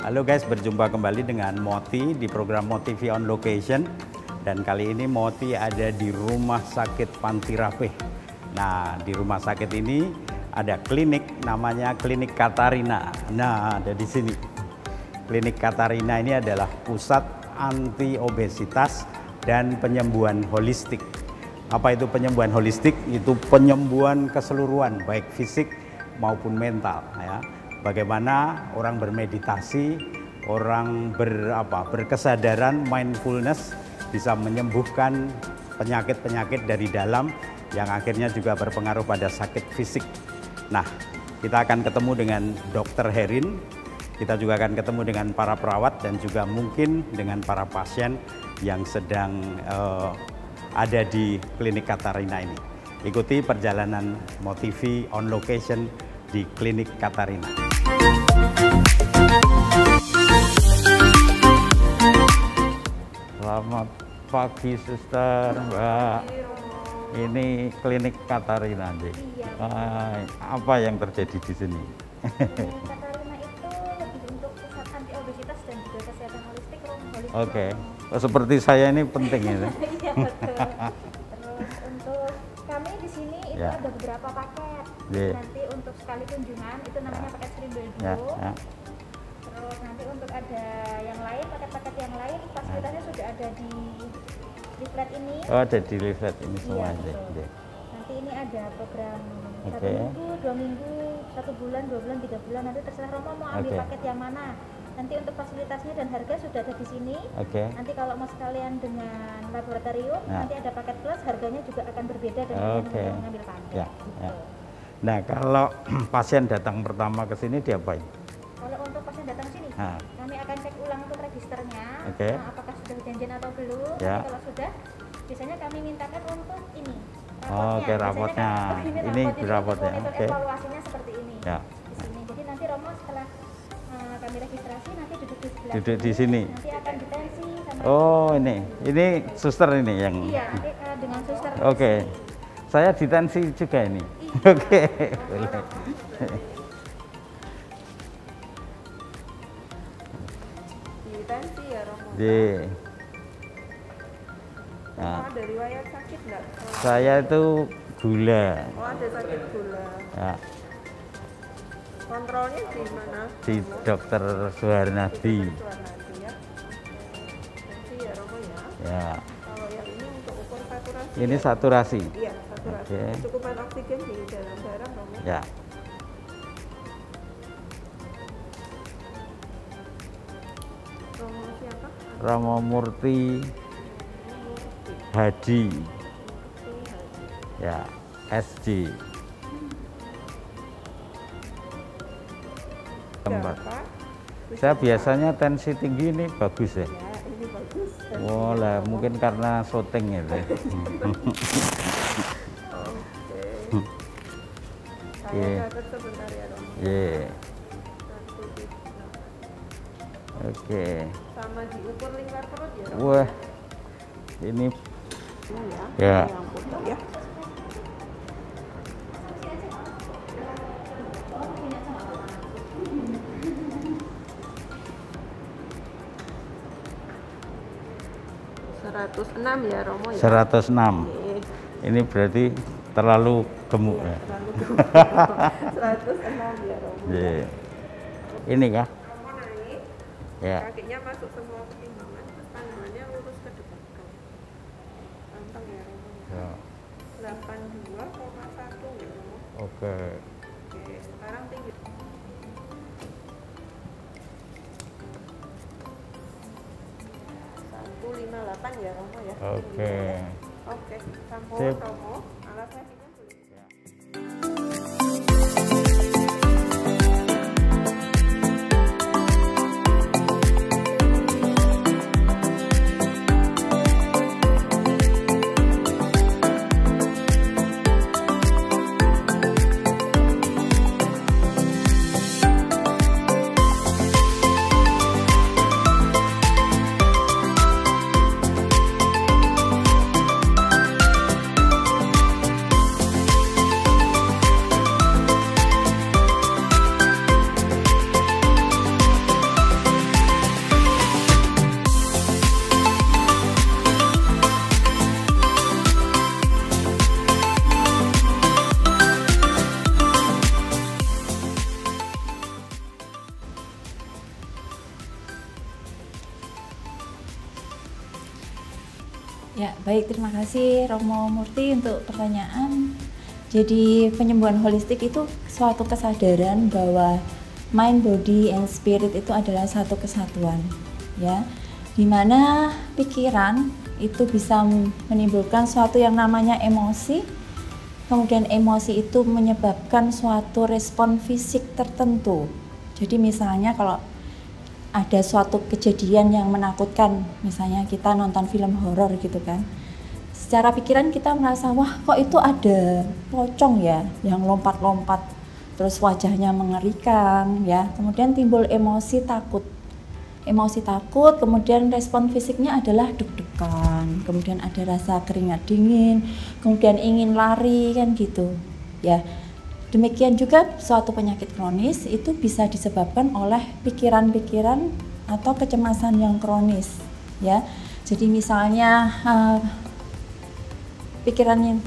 Halo guys, berjumpa kembali dengan Moti di program Motivi on Location. Dan kali ini Moti ada di Rumah Sakit Panti Rapih. Nah, di rumah sakit ini ada klinik namanya Klinik Katarina. Nah, ada di sini. Klinik Katarina ini adalah pusat anti obesitas dan penyembuhan holistik. Apa itu penyembuhan holistik? Itu penyembuhan keseluruhan, baik fisik maupun mental. Ya. Bagaimana orang bermeditasi, orang berkesadaran, mindfulness bisa menyembuhkan penyakit-penyakit dari dalam yang akhirnya juga berpengaruh pada sakit fisik. Nah, kita akan ketemu dengan Dr. Herin, kita juga akan ketemu dengan para perawat dan juga mungkin dengan para pasien yang sedang ada di Klinik Katarina ini. Ikuti perjalanan Motivi on Location di Klinik Katarina. Selamat pagi, Suster, Mbak. Ini Klinik Katarina, J. Apa yang terjadi di sini? Katarina itu lebih untuk pusat anti obesitas dan juga kesehatan holistik. Oke, seperti saya ini penting ya. Iya, betul. Terus untuk kami di sini itu ada beberapa paket. Nanti untuk sekali kunjungan itu namanya paket Streamable Duo. Terus nanti untuk ada yang lain, paket-paket yang lain fasilitasnya sudah ada di leaflet ini. Oh, ada di leaflet ini semua. Iya, nanti ini ada program 1 minggu, 2 minggu, 1 bulan, 2 bulan, 3 bulan. Nanti terserah Romo mau ambil paket yang mana. Nanti untuk fasilitasnya dan harga sudah ada di sini. Nanti kalau mau sekalian dengan laboratorium, nanti ada paket plus, harganya juga akan berbeda dengan yang mengambil paket. Nah, kalau pasien datang pertama ke sini diapain? Kalau untuk pasien datang sini, kami akan cek ulang untuk registernya, apakah sudah janjian atau belum. Kalau sudah, biasanya kami mintakan untuk ini. Rapotnya. Ini rapotnya. Evaluasinya seperti ini. Di sini. Jadi nanti Romo setelah kami registrasi nanti duduk di sebelah. Duduk di sini. Nanti akan ditensi sama. Ini suster ini yang. Iya, dengan suster. Saya ditensi juga ini. Boleh. Ditensi ya Romo. Nah, ada riwayat sakit nggak? saya itu gula. Oh, ada sakit gula. Ya. Kontrolnya di mana? Di Dokter Suharnadi. Ya. Tensi ya Romo ya. Ya. Kalau yang ini untuk ukur saturasi. Ini saturasi. Iya, saturasi. Kecukupan oksigen di dalam darah Romo. Ya. Romo siapa? Romo Murti Hadi. Ya, SJ. Saya biasanya tensi tinggi ini bagus ya. Ya, ini bagus. Lah, mungkin karena syuting itu. Saya catat sebentar ya Romo. Sama diukur lingkar perut ya Romo. Wah, ini ya. Yang putih ya. ...106 ya Romo ya? 106. Ini berarti terlalu gemuk ya? Terlalu gemuk. 106 ya Romo. Ini kah? Romo naik, kakinya masuk semua pertimbangan, terus tangannya lurus ke depan. Pantang ya Romo. 82,1 ya Romo. Oke, sekarang tinggi. 158 ya Romo ya. Oke, sampun Romo. Alasnya minum boleh. Ya, baik, terima kasih Romo Murti untuk pertanyaan. Jadi penyembuhan holistik itu suatu kesadaran bahwa mind, body, and spirit itu adalah satu kesatuan, ya. Dimana pikiran itu bisa menimbulkan suatu yang namanya emosi, kemudian emosi itu menyebabkan suatu respon fisik tertentu. Jadi misalnya kalau ada suatu kejadian yang menakutkan, misalnya kita nonton film horor gitu kan, secara pikiran kita merasa, wah kok itu ada pocong ya yang lompat-lompat, terus wajahnya mengerikan ya, kemudian timbul emosi takut, kemudian respon fisiknya adalah deg-degan, kemudian ada rasa keringat dingin, kemudian ingin lari kan gitu ya. Demikian juga suatu penyakit kronis itu bisa disebabkan oleh pikiran-pikiran atau kecemasan yang kronis ya. Jadi misalnya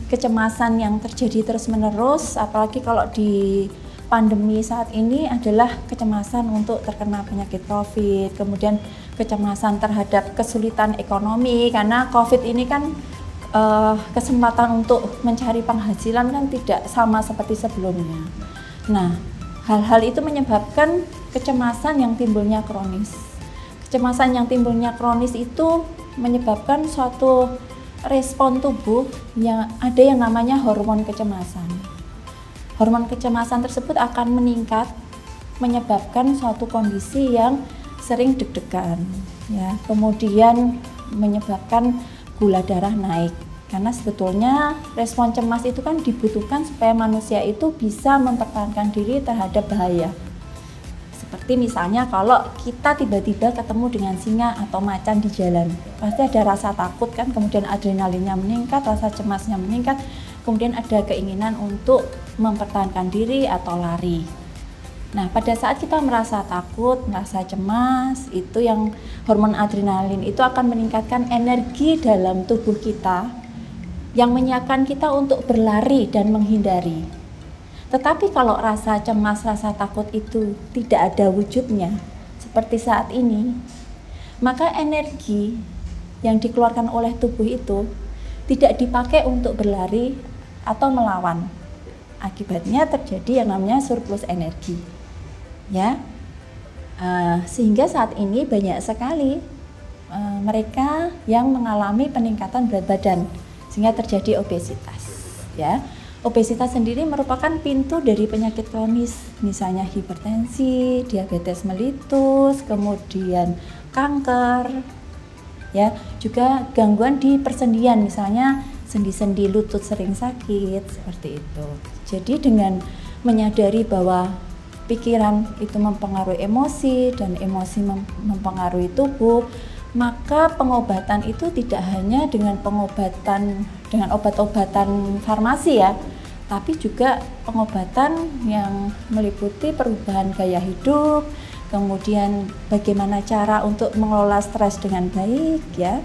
kecemasan yang terjadi terus-menerus, apalagi kalau di pandemi saat ini adalah kecemasan untuk terkena penyakit COVID, kemudian kecemasan terhadap kesulitan ekonomi karena COVID ini kan kesempatan untuk mencari penghasilan kan tidak sama seperti sebelumnya. Nah, hal-hal itu menyebabkan kecemasan yang timbulnya kronis. Kecemasan yang timbulnya kronis itu menyebabkan suatu respon tubuh yang ada yang namanya hormon kecemasan. Hormon kecemasan tersebut akan meningkat, menyebabkan suatu kondisi yang sering deg-degan, ya. Kemudian menyebabkan gula darah naik, karena sebetulnya respon cemas itu kan dibutuhkan supaya manusia itu bisa mempertahankan diri terhadap bahaya. Seperti misalnya kalau kita tiba-tiba ketemu dengan singa atau macan di jalan, pasti ada rasa takut kan, kemudian adrenalinnya meningkat, rasa cemasnya meningkat, kemudian ada keinginan untuk mempertahankan diri atau lari. Nah, pada saat kita merasa takut, merasa cemas, itu yang hormon adrenalin itu akan meningkatkan energi dalam tubuh kita yang menyiapkan kita untuk berlari dan menghindari. Tetapi kalau rasa cemas, rasa takut itu tidak ada wujudnya seperti saat ini, maka energi yang dikeluarkan oleh tubuh itu tidak dipakai untuk berlari atau melawan. Akibatnya terjadi yang namanya surplus energi. Ya, sehingga saat ini banyak sekali mereka yang mengalami peningkatan berat badan sehingga terjadi obesitas. Ya, obesitas sendiri merupakan pintu dari penyakit kronis, misalnya hipertensi, diabetes mellitus, kemudian kanker, ya, juga gangguan di persendian, misalnya sendi-sendi lutut sering sakit seperti itu. Jadi dengan menyadari bahwa pikiran itu mempengaruhi emosi dan emosi mempengaruhi tubuh, maka pengobatan itu tidak hanya dengan obat-obatan farmasi ya, tapi juga pengobatan yang meliputi perubahan gaya hidup, kemudian bagaimana cara untuk mengelola stres dengan baik ya.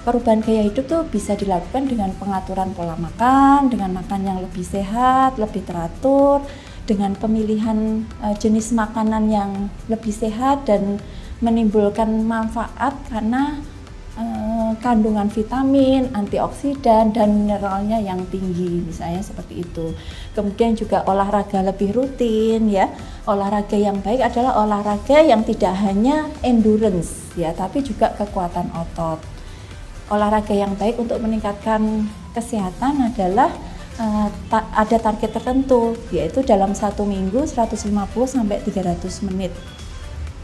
Perubahan gaya hidup tuh bisa dilakukan dengan pengaturan pola makan, dengan makan yang lebih sehat, lebih teratur, dengan pemilihan jenis makanan yang lebih sehat dan menimbulkan manfaat karena kandungan vitamin, antioksidan dan mineralnya yang tinggi, misalnya seperti itu. Kemudian juga olahraga lebih rutin ya. Olahraga yang baik adalah olahraga yang tidak hanya endurance ya, tapi juga kekuatan otot. Olahraga yang baik untuk meningkatkan kesehatan adalah ada target tertentu, yaitu dalam 1 minggu 150 sampai 300 menit.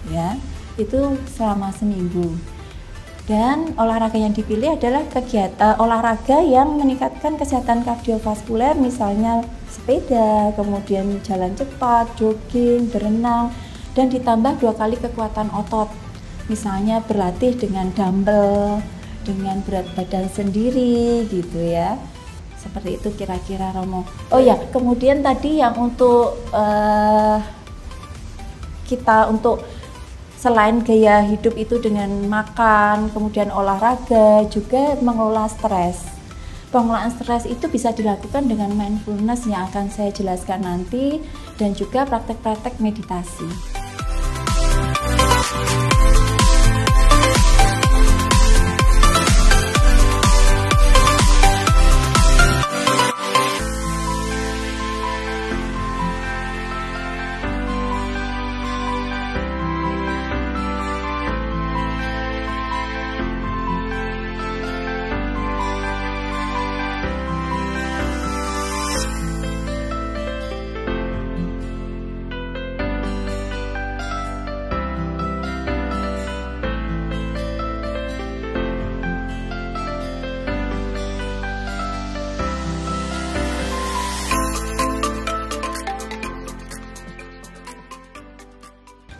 Ya, itu selama seminggu. Dan olahraga yang dipilih adalah olahraga yang meningkatkan kesehatan kardiovaskuler, misalnya sepeda, kemudian jalan cepat, jogging, berenang, dan ditambah 2 kali kekuatan otot. Misalnya berlatih dengan dumbbell, dengan berat badan sendiri gitu ya. Seperti itu kira-kira Romo. Oh ya, kemudian tadi yang untuk kita untuk selain gaya hidup itu dengan makan, kemudian olahraga, juga mengelola stres. Pengelolaan stres itu bisa dilakukan dengan mindfulness yang akan saya jelaskan nanti, dan juga praktek-praktek meditasi.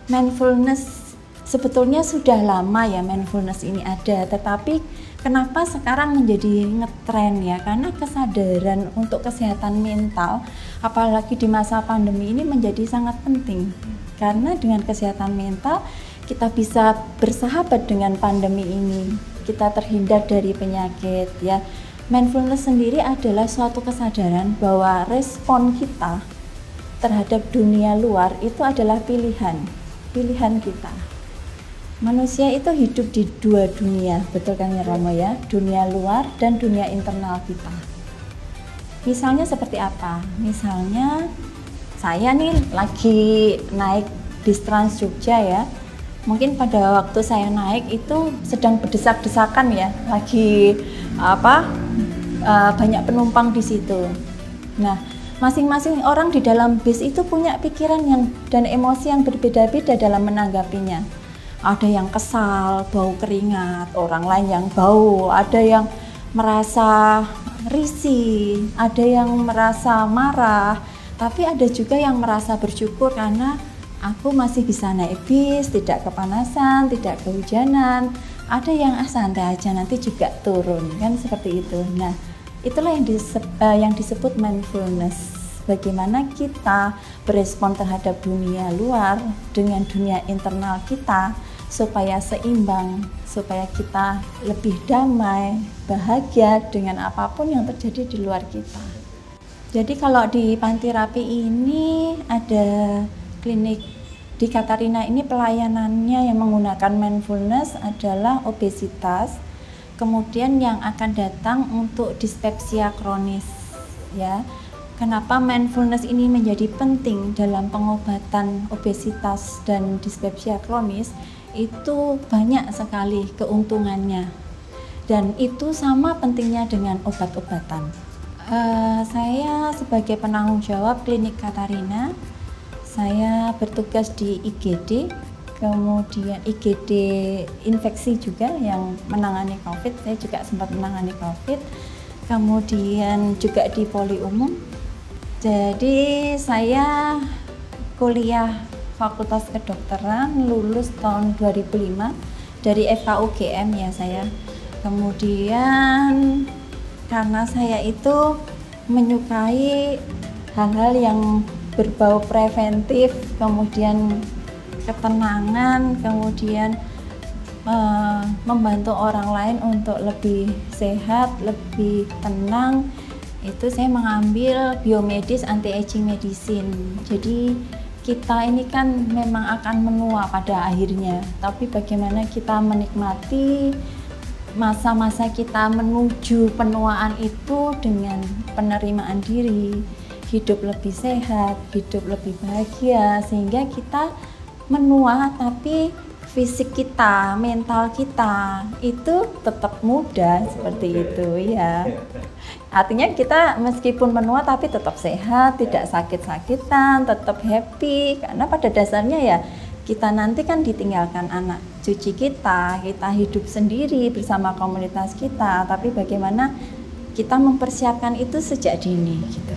mindfulness sebetulnya sudah lama ya, mindfulness ini ada, tetapi kenapa sekarang menjadi ngetren ya? Karena kesadaran untuk kesehatan mental, apalagi di masa pandemi ini menjadi sangat penting. Karena dengan kesehatan mental kita bisa bersahabat dengan pandemi ini, kita terhindar dari penyakit ya. Mindfulness sendiri adalah suatu kesadaran bahwa respon kita terhadap dunia luar itu adalah pilihan kita. Manusia itu hidup di dua dunia, betul kan ya Romo ya? Dunia luar dan dunia internal kita. Misalnya seperti apa? Misalnya saya nih lagi naik bis Trans Jogja ya. Mungkin pada waktu saya naik itu sedang berdesak-desakan ya, lagi banyak penumpang di situ. Nah, masing-masing orang di dalam bis itu punya pikiran dan emosi yang berbeda-beda dalam menanggapinya. Ada yang kesal, bau keringat, orang lain yang bau, ada yang merasa risih, ada yang merasa marah, tapi ada juga yang merasa bersyukur karena aku masih bisa naik bis, tidak kepanasan, tidak kehujanan. Ada yang santai aja, nanti juga turun, kan seperti itu. Nah, itulah yang disebut mindfulness. Bagaimana kita berespon terhadap dunia luar dengan dunia internal kita supaya seimbang, supaya kita lebih damai, bahagia dengan apapun yang terjadi di luar kita. Jadi kalau di Panti Rapih ini ada klinik di Katarina ini, pelayanannya yang menggunakan mindfulness adalah obesitas, kemudian yang akan datang untuk dispepsia kronis ya. Kenapa mindfulness ini menjadi penting dalam pengobatan obesitas dan dispepsia kronis? Itu banyak sekali keuntungannya, dan itu sama pentingnya dengan obat-obatan. Saya sebagai penanggung jawab klinik Katarina, saya bertugas di IGD, kemudian IGD infeksi juga yang menangani COVID. Saya juga sempat menangani COVID, kemudian juga di poli umum. Jadi saya kuliah Fakultas Kedokteran, lulus tahun 2005 dari FKUGM ya saya. Kemudian karena saya itu menyukai hal-hal yang berbau preventif, kemudian ketenangan, kemudian membantu orang lain untuk lebih sehat, lebih tenang, itu saya mengambil biomedis anti-aging medicine. Jadi kita ini kan memang akan menua pada akhirnya, tapi bagaimana kita menikmati masa-masa kita menuju penuaan itu dengan penerimaan diri, hidup lebih sehat, hidup lebih bahagia, sehingga kita menua tapi fisik kita, mental kita itu tetap muda seperti itu ya. Artinya kita meskipun menua tapi tetap sehat, tidak sakit-sakitan, tetap happy, karena pada dasarnya ya kita nanti kan ditinggalkan anak cucu kita hidup sendiri bersama komunitas kita, tapi bagaimana kita mempersiapkan itu sejak dini gitu.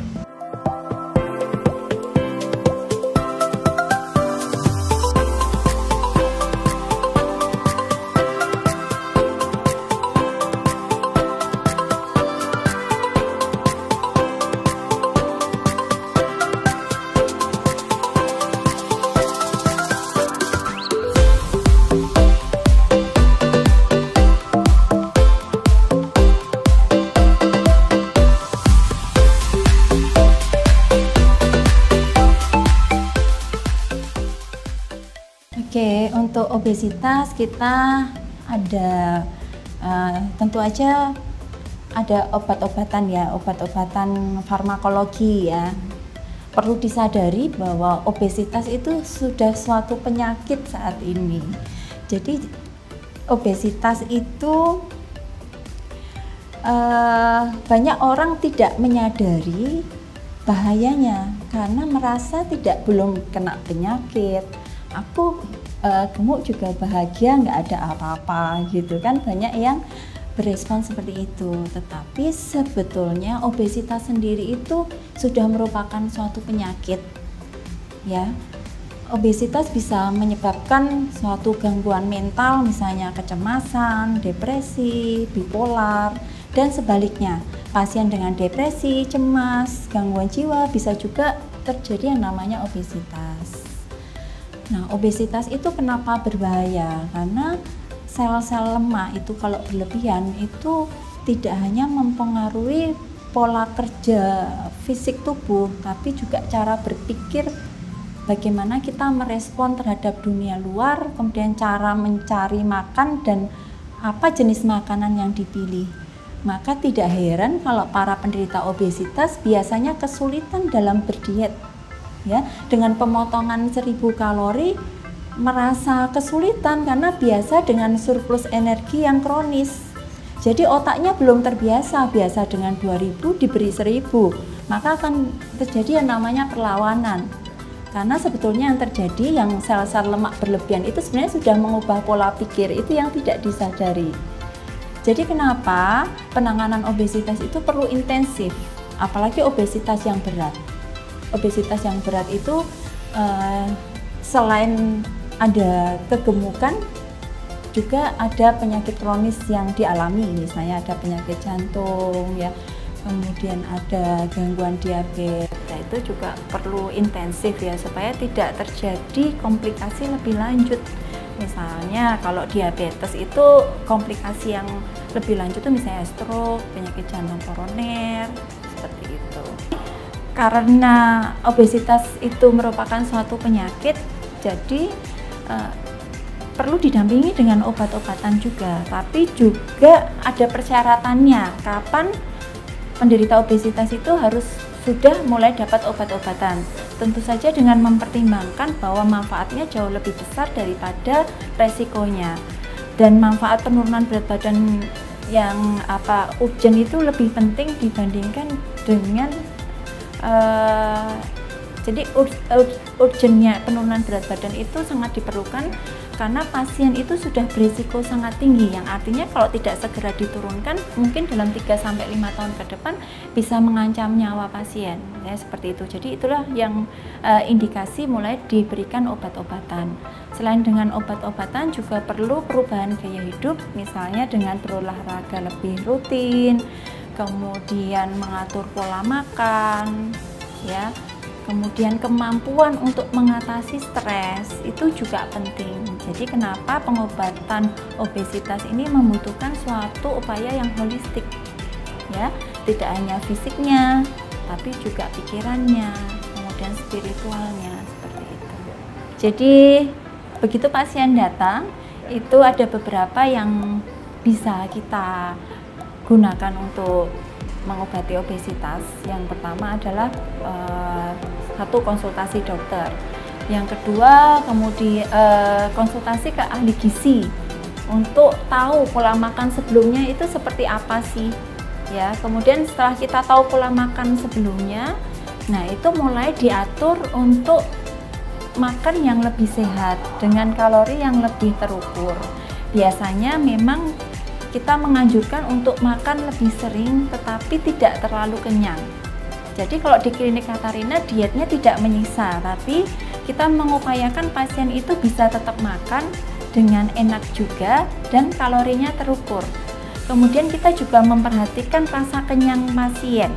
Oke, untuk obesitas kita ada tentu aja ada obat-obatan ya, obat-obatan farmakologi ya. Perlu disadari bahwa obesitas itu sudah suatu penyakit saat ini. Jadi obesitas itu banyak orang tidak menyadari bahayanya karena merasa belum kena penyakit. Aku gemuk juga bahagia, nggak ada apa-apa gitu kan, banyak yang berespon seperti itu. Tetapi sebetulnya obesitas sendiri itu sudah merupakan suatu penyakit ya. obesitas bisa menyebabkan suatu gangguan mental, misalnya kecemasan, depresi, bipolar, dan sebaliknya. Pasien dengan depresi, cemas, gangguan jiwa bisa juga terjadi yang namanya obesitas. Nah, obesitas itu kenapa berbahaya? Karena sel-sel lemak itu kalau berlebihan itu tidak hanya mempengaruhi pola kerja fisik tubuh, tapi juga cara berpikir, bagaimana kita merespon terhadap dunia luar, kemudian cara mencari makan dan apa jenis makanan yang dipilih. Maka tidak heran kalau para penderita obesitas biasanya kesulitan dalam berdiet. Ya, dengan pemotongan 1000 kalori merasa kesulitan karena biasa dengan surplus energi yang kronis. Jadi otaknya belum terbiasa, biasa dengan 2000 diberi 1000, maka akan terjadi yang namanya perlawanan. Karena sebetulnya yang terjadi, yang sel-sel lemak berlebihan itu sebenarnya sudah mengubah pola pikir, itu yang tidak disadari. Jadi kenapa penanganan obesitas itu perlu intensif, apalagi obesitas yang berat. Obesitas yang berat itu selain ada kegemukan, juga ada penyakit kronis yang dialami, misalnya ada penyakit jantung, ya, kemudian ada gangguan diabetes. Nah, itu juga perlu intensif ya, supaya tidak terjadi komplikasi lebih lanjut. Misalnya kalau diabetes itu komplikasi yang lebih lanjut itu misalnya stroke, penyakit jantung koroner, seperti itu. Karena obesitas itu merupakan suatu penyakit, jadi perlu didampingi dengan obat-obatan juga, tapi juga ada persyaratannya kapan penderita obesitas itu harus sudah mulai dapat obat-obatan. Tentu saja dengan mempertimbangkan bahwa manfaatnya jauh lebih besar daripada resikonya, dan manfaat penurunan berat badan yang urgen itu lebih penting dibandingkan dengan jadi urgennya penurunan berat badan itu sangat diperlukan karena pasien itu sudah berisiko sangat tinggi, yang artinya kalau tidak segera diturunkan mungkin dalam 3-5 tahun ke depan bisa mengancam nyawa pasien, ya, seperti itu. Jadi itulah yang indikasi mulai diberikan obat-obatan. Selain dengan obat-obatan juga perlu perubahan gaya hidup, misalnya dengan berolahraga lebih rutin, kemudian mengatur pola makan, ya. Kemudian kemampuan untuk mengatasi stres itu juga penting. Jadi kenapa pengobatan obesitas ini membutuhkan suatu upaya yang holistik, ya, tidak hanya fisiknya, tapi juga pikirannya, kemudian spiritualnya, seperti itu. Jadi begitu pasien datang, itu ada beberapa yang bisa kita gunakan untuk mengobati obesitas. Yang pertama adalah satu, konsultasi dokter. Yang kedua, kemudian konsultasi ke ahli gizi untuk tahu pola makan sebelumnya itu seperti apa sih, ya. Kemudian setelah kita tahu pola makan sebelumnya, nah itu mulai diatur untuk makan yang lebih sehat dengan kalori yang lebih terukur. Biasanya memang kita menganjurkan untuk makan lebih sering tetapi tidak terlalu kenyang. Jadi kalau di klinik Katarina dietnya tidak menyiksa, tapi kita mengupayakan pasien itu bisa tetap makan dengan enak juga dan kalorinya terukur. Kemudian kita juga memperhatikan rasa kenyang pasien.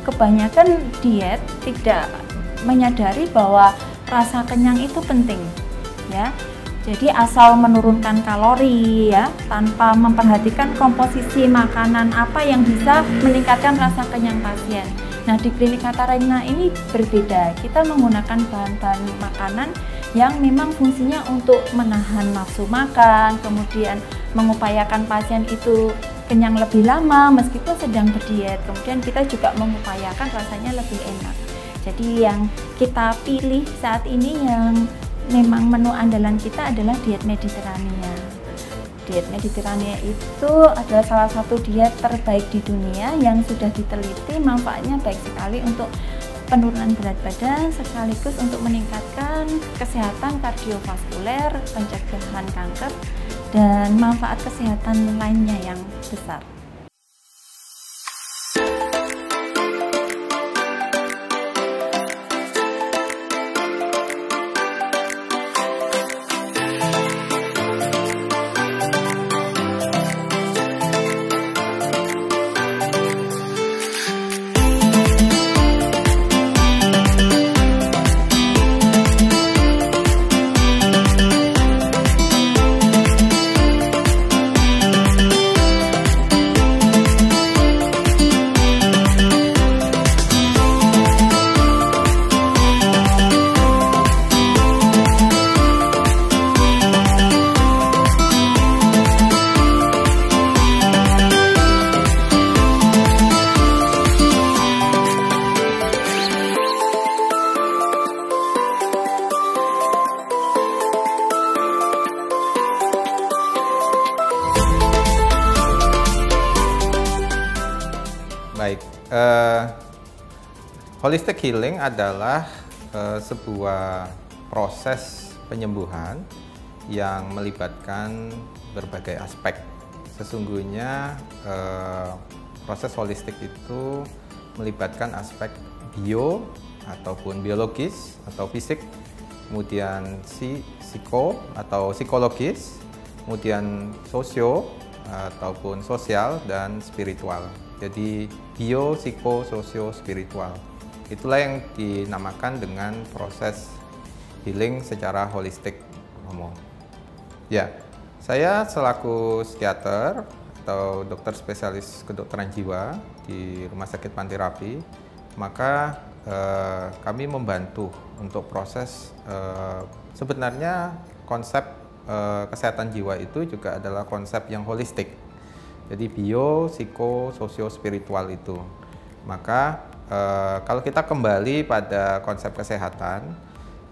Kebanyakan diet tidak menyadari bahwa rasa kenyang itu penting, ya. Jadi asal menurunkan kalori, ya, tanpa memperhatikan komposisi makanan apa yang bisa meningkatkan rasa kenyang pasien. Nah, di klinik Katarina ini berbeda. Kita menggunakan bahan-bahan makanan yang memang fungsinya untuk menahan nafsu makan, kemudian mengupayakan pasien itu kenyang lebih lama meskipun sedang berdiet. Kemudian kita juga mengupayakan rasanya lebih enak. Jadi yang kita pilih saat ini yang memang menu andalan kita adalah diet Mediterania. Diet Mediterania itu adalah salah satu diet terbaik di dunia yang sudah diteliti, manfaatnya baik sekali untuk penurunan berat badan sekaligus untuk meningkatkan kesehatan kardiovaskuler, pencegahan kanker, dan manfaat kesehatan lainnya yang besar. holistic healing adalah sebuah proses penyembuhan yang melibatkan berbagai aspek. Sesungguhnya proses holistik itu melibatkan aspek bio ataupun biologis atau fisik, kemudian psiko atau psikologis, kemudian sosio ataupun sosial, dan spiritual. Jadi bio, psiko, sosio, spiritual. Itulah yang dinamakan dengan proses healing secara holistik. Ya, saya selaku psikiater atau dokter spesialis kedokteran jiwa di Rumah Sakit Pantirapi, maka kami membantu untuk proses, sebenarnya konsep kesehatan jiwa itu juga adalah konsep yang holistik. Jadi bio, psiko, sosio, spiritual itu. Maka kalau kita kembali pada konsep kesehatan,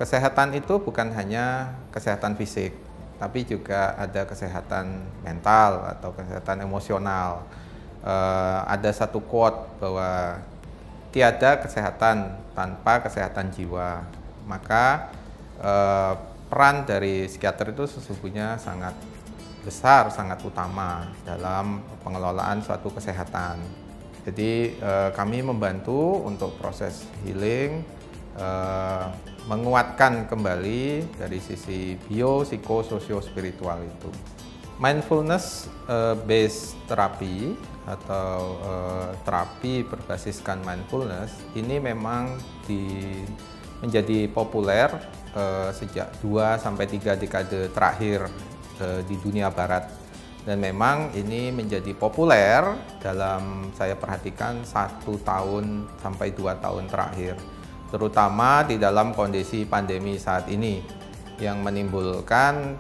kesehatan itu bukan hanya kesehatan fisik, tapi juga ada kesehatan mental atau kesehatan emosional. Ada satu quote bahwa tiada kesehatan tanpa kesehatan jiwa. Maka peran dari psikiater itu sesungguhnya sangat besar, sangat utama dalam pengelolaan suatu kesehatan. Jadi kami membantu untuk proses healing, menguatkan kembali dari sisi bio, psiko, sosio, spiritual itu. Mindfulness based therapy atau terapi berbasiskan mindfulness ini memang menjadi populer sejak 2-3 dekade terakhir di dunia barat, dan memang ini menjadi populer dalam saya perhatikan 1 tahun sampai 2 tahun terakhir, terutama di dalam kondisi pandemi saat ini yang menimbulkan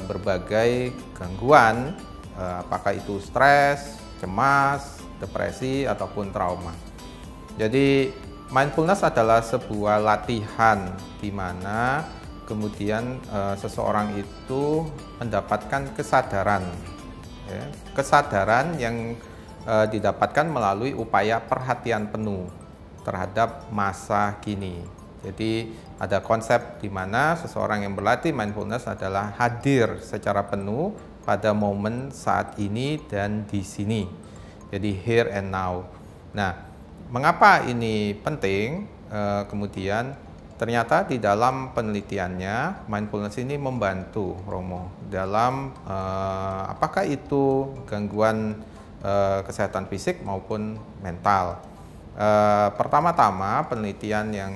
berbagai gangguan, apakah itu stres, cemas, depresi, ataupun trauma. Jadi mindfulness adalah sebuah latihan di mana kemudian seseorang itu mendapatkan kesadaran, ya, kesadaran yang didapatkan melalui upaya perhatian penuh terhadap masa kini. Jadi ada konsep di mana seseorang yang berlatih mindfulness adalah hadir secara penuh pada momen saat ini dan di sini. Jadi here and now. Nah, mengapa ini penting? Kemudian ternyata di dalam penelitiannya mindfulness ini membantu, Romo, dalam apakah itu gangguan kesehatan fisik maupun mental. Pertama-tama penelitian yang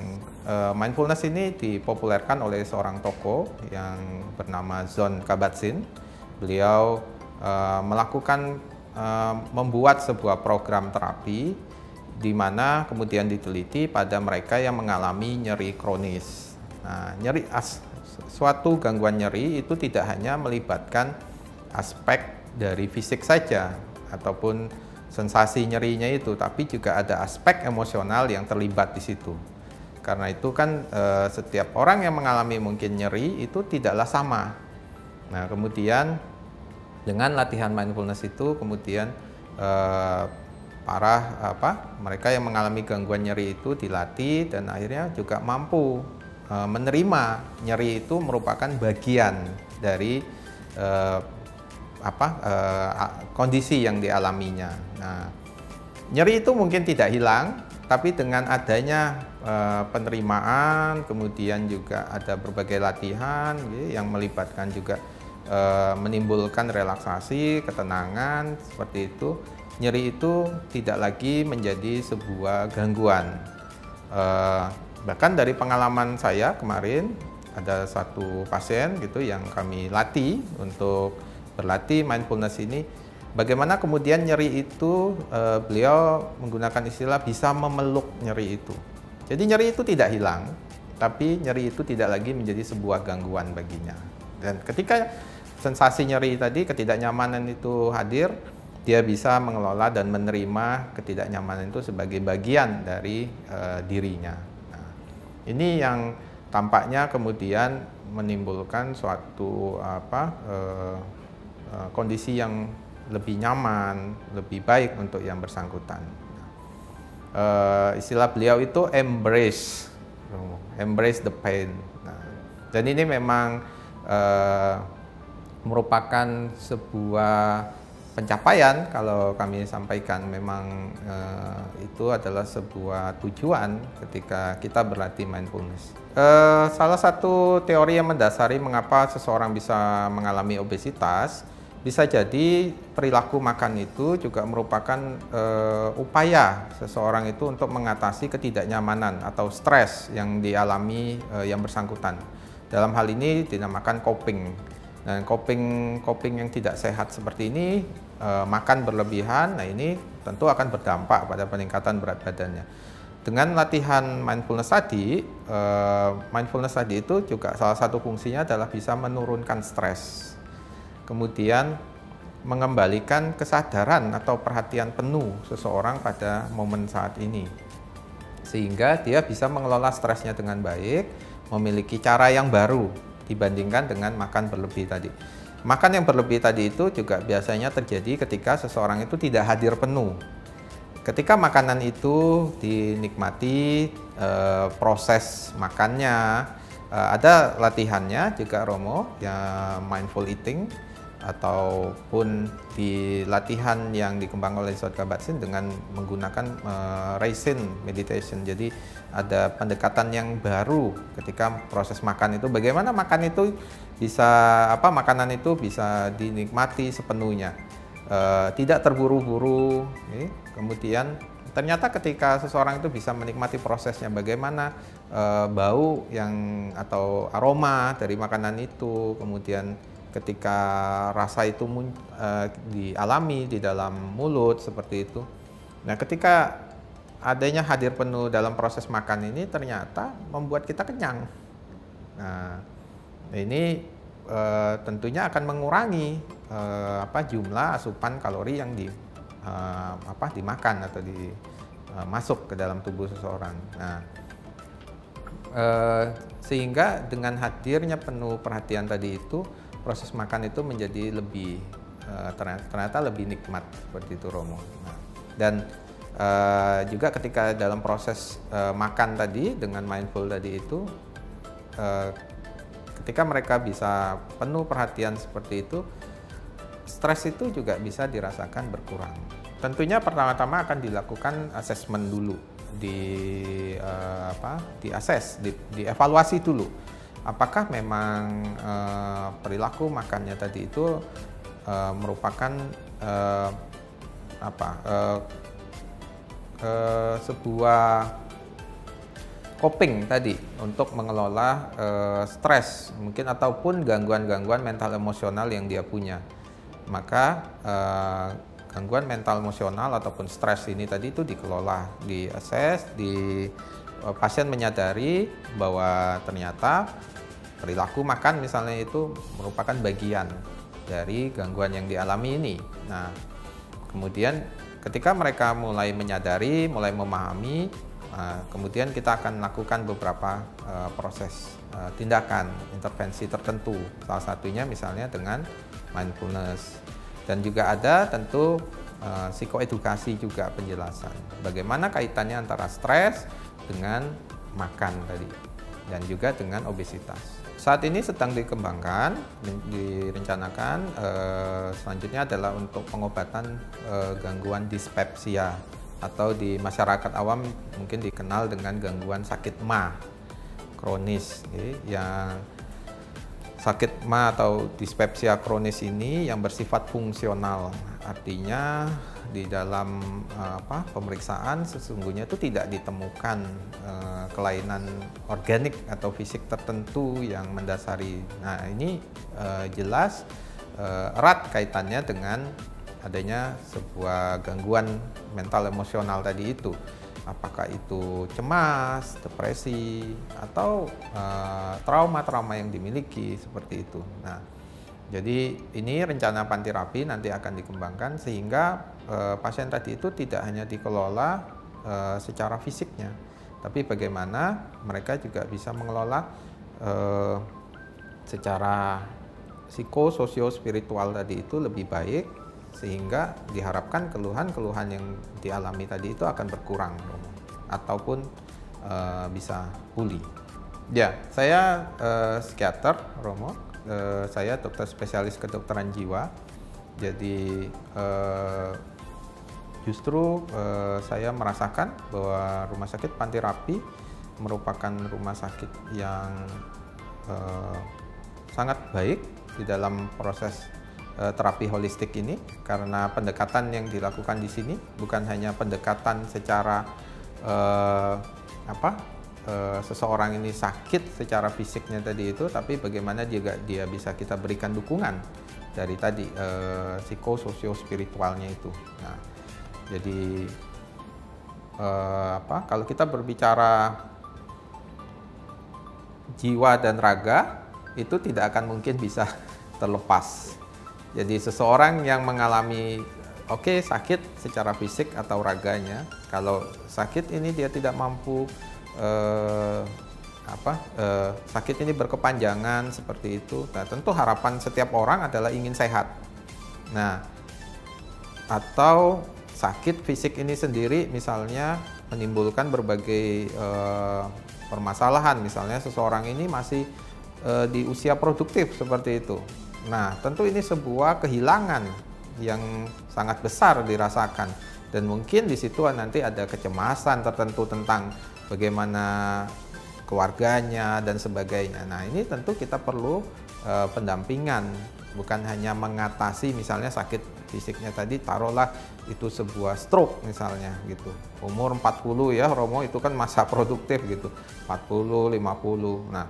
mindfulness ini dipopulerkan oleh seorang tokoh yang bernama Jon Kabat-Zinn. Beliau membuat sebuah program terapi di mana kemudian diteliti pada mereka yang mengalami nyeri kronis. Nah, suatu gangguan nyeri itu tidak hanya melibatkan aspek dari fisik saja ataupun sensasi nyerinya itu, tapi juga ada aspek emosional yang terlibat di situ. Karena itu kan setiap orang yang mengalami mungkin nyeri itu tidaklah sama. Nah, kemudian dengan latihan mindfulness itu kemudian mereka yang mengalami gangguan nyeri itu dilatih dan akhirnya juga mampu menerima nyeri itu merupakan bagian dari kondisi yang dialaminya. Nah, nyeri itu mungkin tidak hilang, tapi dengan adanya penerimaan, kemudian juga ada berbagai latihan yang melibatkan juga menimbulkan relaksasi, ketenangan, seperti itu. Nyeri itu tidak lagi menjadi sebuah gangguan. Bahkan dari pengalaman saya kemarin, ada satu pasien gitu yang kami latih untuk berlatih mindfulness ini. Bagaimana kemudian nyeri itu, beliau menggunakan istilah bisa memeluk nyeri itu. Jadi nyeri itu tidak hilang, tapi nyeri itu tidak lagi menjadi sebuah gangguan baginya. Dan ketika sensasi nyeri tadi, ketidaknyamanan itu hadir, dia bisa mengelola dan menerima ketidaknyamanan itu sebagai bagian dari dirinya. Nah, ini yang tampaknya kemudian menimbulkan suatu kondisi yang lebih nyaman, lebih baik untuk yang bersangkutan. istilah beliau itu embrace the pain. Nah, dan ini memang merupakan sebuah pencapaian kalau kami sampaikan. Memang itu adalah sebuah tujuan ketika kita berlatih mindfulness. Salah satu teori yang mendasari mengapa seseorang bisa mengalami obesitas, bisa jadi perilaku makan itu juga merupakan upaya seseorang itu untuk mengatasi ketidaknyamanan atau stres yang dialami yang bersangkutan. Dalam hal ini dinamakan coping. Dan coping yang tidak sehat seperti ini, makan berlebihan, nah ini tentu akan berdampak pada peningkatan berat badannya. Dengan latihan mindfulness tadi itu juga salah satu fungsinya adalah bisa menurunkan stres. Kemudian mengembalikan kesadaran atau perhatian penuh seseorang pada momen saat ini. Sehingga dia bisa mengelola stresnya dengan baik, memiliki cara yang baru dibandingkan dengan makan berlebih tadi. Makan yang berlebih tadi itu juga biasanya terjadi ketika seseorang itu tidak hadir penuh. Ketika makanan itu dinikmati, proses makannya, ada latihannya juga Romo, ya mindful eating, ataupun di latihan yang dikembangkan oleh Sotka Batsin dengan menggunakan Raisin meditation. Jadi ada pendekatan yang baru ketika proses makan itu, bagaimana makan itu bisa makanan itu bisa dinikmati sepenuhnya, tidak terburu-buru. Kemudian ternyata ketika seseorang itu bisa menikmati prosesnya, bagaimana bau yang atau aroma dari makanan itu, kemudian ketika rasa itu dialami di dalam mulut seperti itu. Nah, ketika adanya hadir penuh dalam proses makan ini ternyata membuat kita kenyang. Nah, ini tentunya akan mengurangi jumlah asupan kalori yang dimakan atau masuk ke dalam tubuh seseorang. Nah, sehingga dengan hadirnya penuh perhatian tadi itu, proses makan itu menjadi lebih ternyata lebih nikmat seperti itu Romo. Nah, dan juga ketika dalam proses makan tadi dengan mindful tadi itu, ketika mereka bisa penuh perhatian seperti itu, stres itu juga bisa dirasakan berkurang. Tentunya pertama-tama akan dilakukan assessment dulu, dievaluasi dulu. Apakah memang perilaku makannya tadi itu merupakan sebuah coping tadi untuk mengelola stres mungkin ataupun gangguan-gangguan mental emosional yang dia punya. Maka gangguan mental emosional ataupun stres ini tadi itu dikelola, diakses, pasien menyadari bahwa ternyata perilaku makan misalnya itu merupakan bagian dari gangguan yang dialami ini. Nah, kemudian ketika mereka mulai menyadari, mulai memahami, kemudian kita akan lakukan beberapa proses tindakan, intervensi tertentu. Salah satunya misalnya dengan mindfulness. Dan juga ada tentu psikoedukasi juga penjelasan. Bagaimana kaitannya antara stres dengan makan tadi dan juga dengan obesitas. Saat ini sedang dikembangkan, direncanakan selanjutnya adalah untuk pengobatan gangguan dispepsia atau di masyarakat awam mungkin dikenal dengan gangguan sakit MA kronis, yang sakit MA atau dispepsia kronis ini yang bersifat fungsional, artinya di dalam pemeriksaan sesungguhnya itu tidak ditemukan kelainan organik atau fisik tertentu yang mendasari. Nah, ini jelas erat kaitannya dengan adanya sebuah gangguan mental emosional tadi itu. Apakah itu cemas, depresi, atau trauma-trauma yang dimiliki seperti itu. Nah, jadi ini rencana panterapi nanti akan dikembangkan sehingga pasien tadi itu tidak hanya dikelola secara fisiknya, tapi bagaimana mereka juga bisa mengelola secara psikososio-spiritual tadi itu lebih baik, sehingga diharapkan keluhan-keluhan yang dialami tadi itu akan berkurang ataupun bisa pulih. Ya, saya psikiater Romo, saya dokter spesialis kedokteran jiwa. Jadi justru saya merasakan bahwa Rumah Sakit Panti Rapih merupakan rumah sakit yang sangat baik di dalam proses terapi holistik ini, karena pendekatan yang dilakukan di sini bukan hanya pendekatan secara seseorang ini sakit secara fisiknya tadi itu, tapi bagaimana juga dia bisa kita berikan dukungan dari tadi psikososio-spiritualnya itu. Nah, jadi kalau kita berbicara jiwa dan raga itu tidak akan mungkin bisa terlepas. Jadi seseorang yang mengalami sakit secara fisik atau raganya, kalau sakit ini dia tidak mampu sakit ini berkepanjangan seperti itu. Nah, tentu harapan setiap orang adalah ingin sehat. Nah, atau sakit fisik ini sendiri misalnya menimbulkan berbagai permasalahan, misalnya seseorang ini masih di usia produktif seperti itu. Nah, tentu ini sebuah kehilangan yang sangat besar dirasakan, dan mungkin di situ nanti ada kecemasan tertentu tentang bagaimana keluarganya dan sebagainya. Nah, ini tentu kita perlu pendampingan, bukan hanya mengatasi misalnya sakit fisiknya tadi, taruhlah itu sebuah stroke misalnya gitu. Umur 40 ya Romo, itu kan masa produktif gitu, 40, 50. Nah,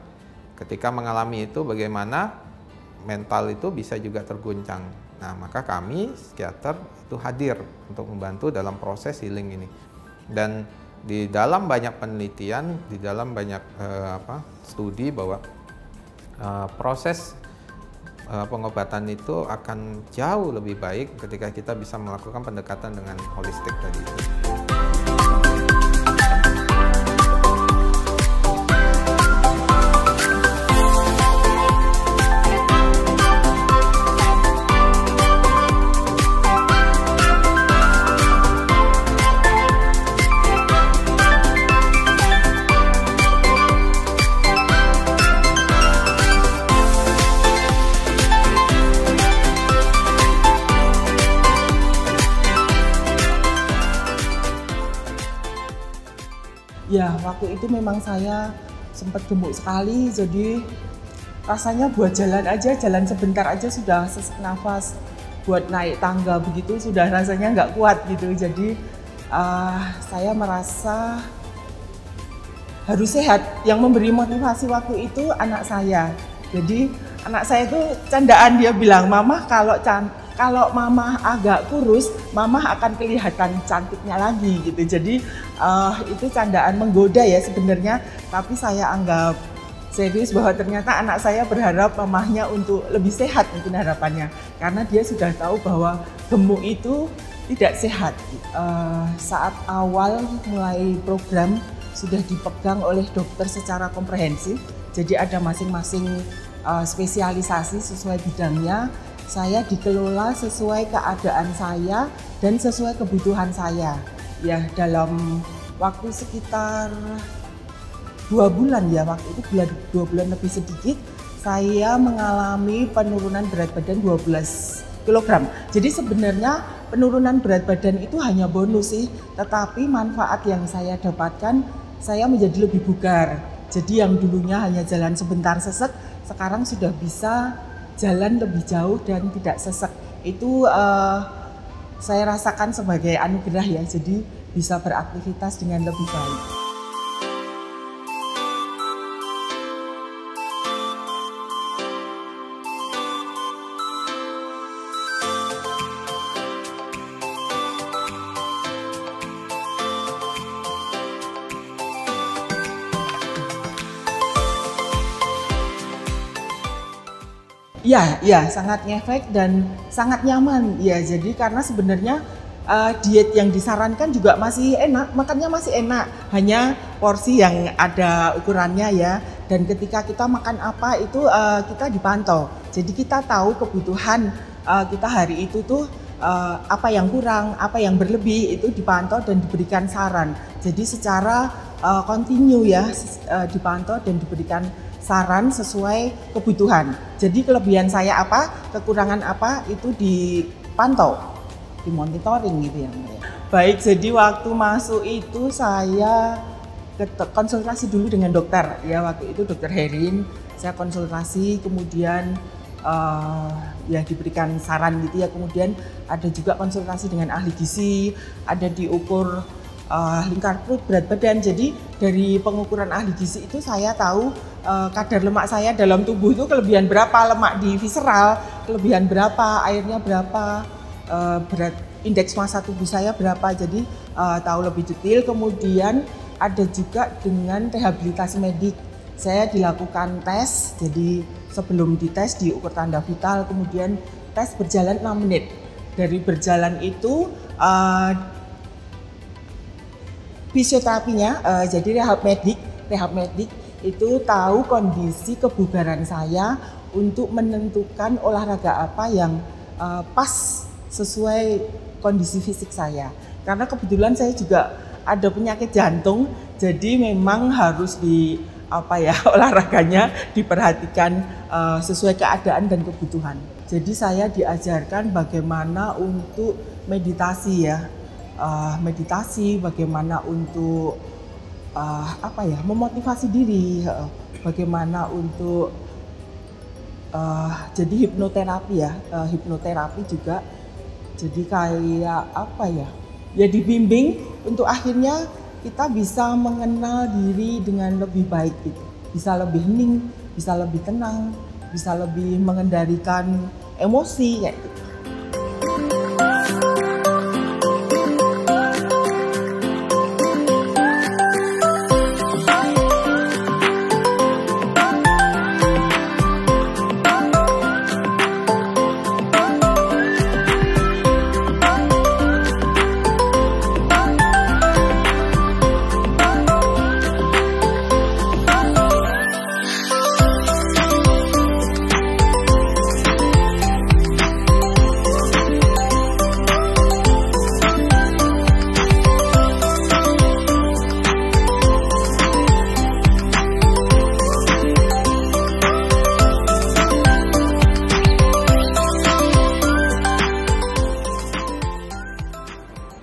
ketika mengalami itu bagaimana mental itu bisa juga terguncang. Nah, maka kami psikiater itu hadir untuk membantu dalam proses healing ini. Dan di dalam banyak penelitian, di dalam banyak studi bahwa proses pengobatan itu akan jauh lebih baik ketika kita bisa melakukan pendekatan dengan holistik tadi itu. Ya, waktu itu memang saya sempat gemuk sekali, jadi rasanya buat jalan sebentar aja sudah sesak nafas, buat naik tangga begitu sudah rasanya nggak kuat gitu. Jadi saya merasa harus sehat. Yang memberi motivasi waktu itu anak saya. Jadi anak saya itu candaan, dia bilang, "Mama, kalau mama agak kurus, mama akan kelihatan cantiknya lagi," gitu. Jadi itu candaan menggoda ya sebenarnya, tapi saya anggap serius bahwa ternyata anak saya berharap mamahnya untuk lebih sehat, mungkin harapannya, karena dia sudah tahu bahwa gemuk itu tidak sehat. Saat awal mulai program sudah dipegang oleh dokter secara komprehensif, jadi ada masing-masing spesialisasi sesuai bidangnya. Saya dikelola sesuai keadaan saya dan sesuai kebutuhan saya. Ya, dalam waktu sekitar 2 bulan ya, waktu itu 2 bulan lebih sedikit, saya mengalami penurunan berat badan 12 kg. Jadi sebenarnya penurunan berat badan itu hanya bonus sih, tetapi manfaat yang saya dapatkan, saya menjadi lebih bugar. Jadi yang dulunya hanya jalan sebentar sesek, sekarang sudah bisa jalan lebih jauh dan tidak sesek. Itu saya rasakan sebagai anugerah ya, jadi bisa beraktivitas dengan lebih baik. Ya, sangat ngefek dan sangat nyaman ya. Jadi karena sebenarnya diet yang disarankan juga masih enak, makannya masih enak, hanya porsi yang ada ukurannya ya. Dan ketika kita makan apa itu kita dipantau. Jadi kita tahu kebutuhan kita hari itu tuh apa yang kurang, apa yang berlebih itu dipantau dan diberikan saran. Jadi secara kontinu ya dipantau dan diberikan saran sesuai kebutuhan. Jadi kelebihan saya apa, kekurangan apa itu dipantau, dimonitoring gitu ya. Baik, jadi waktu masuk itu saya konsultasi dulu dengan dokter ya, waktu itu Dokter Herin. Saya konsultasi, kemudian ya diberikan saran gitu ya, kemudian ada juga konsultasi dengan ahli gizi, ada diukur lingkar perut, berat badan. Jadi dari pengukuran ahli gizi itu saya tahu kadar lemak saya dalam tubuh itu kelebihan berapa, lemak di visceral kelebihan berapa, airnya berapa, berat indeks massa tubuh saya berapa, jadi tahu lebih detail. Kemudian ada juga dengan rehabilitasi medik, saya dilakukan tes, jadi sebelum dites diukur tanda vital, kemudian tes berjalan 6 menit. Dari berjalan itu fisioterapinya, jadi rehab medik itu tahu kondisi kebugaran saya untuk menentukan olahraga apa yang pas sesuai kondisi fisik saya. Karena kebetulan saya juga ada penyakit jantung, jadi memang harus olahraganya diperhatikan sesuai keadaan dan kebutuhan. Jadi saya diajarkan bagaimana untuk meditasi ya, bagaimana untuk memotivasi diri, bagaimana untuk jadi hipnoterapi ya, hipnoterapi juga. Jadi kayak ya dibimbing untuk akhirnya kita bisa mengenal diri dengan lebih baik gitu. Bisa lebih hening, bisa lebih tenang, bisa lebih mengendalikan emosi kayak gitu.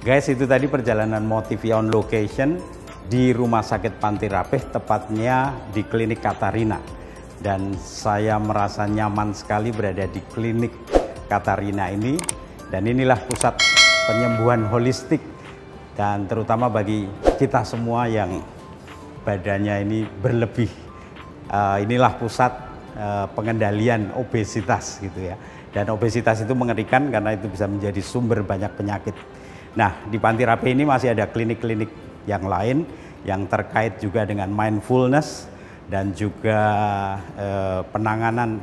Guys, itu tadi perjalanan Motivi on location di Rumah Sakit Panti Rapih, tepatnya di Klinik Katarina. Dan saya merasa nyaman sekali berada di Klinik Katarina ini. Dan inilah pusat penyembuhan holistik, dan terutama bagi kita semua yang badannya ini berlebih. Inilah pusat pengendalian obesitas gitu ya. Dan obesitas itu mengerikan karena itu bisa menjadi sumber banyak penyakit. Nah, di Panti Rapih ini masih ada klinik-klinik yang lain yang terkait juga dengan mindfulness dan juga penanganan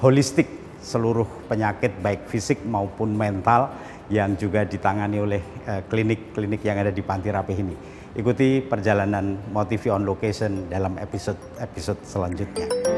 holistik seluruh penyakit baik fisik maupun mental yang juga ditangani oleh klinik-klinik yang ada di Panti Rapih ini. Ikuti perjalanan Motivi on location dalam episode selanjutnya.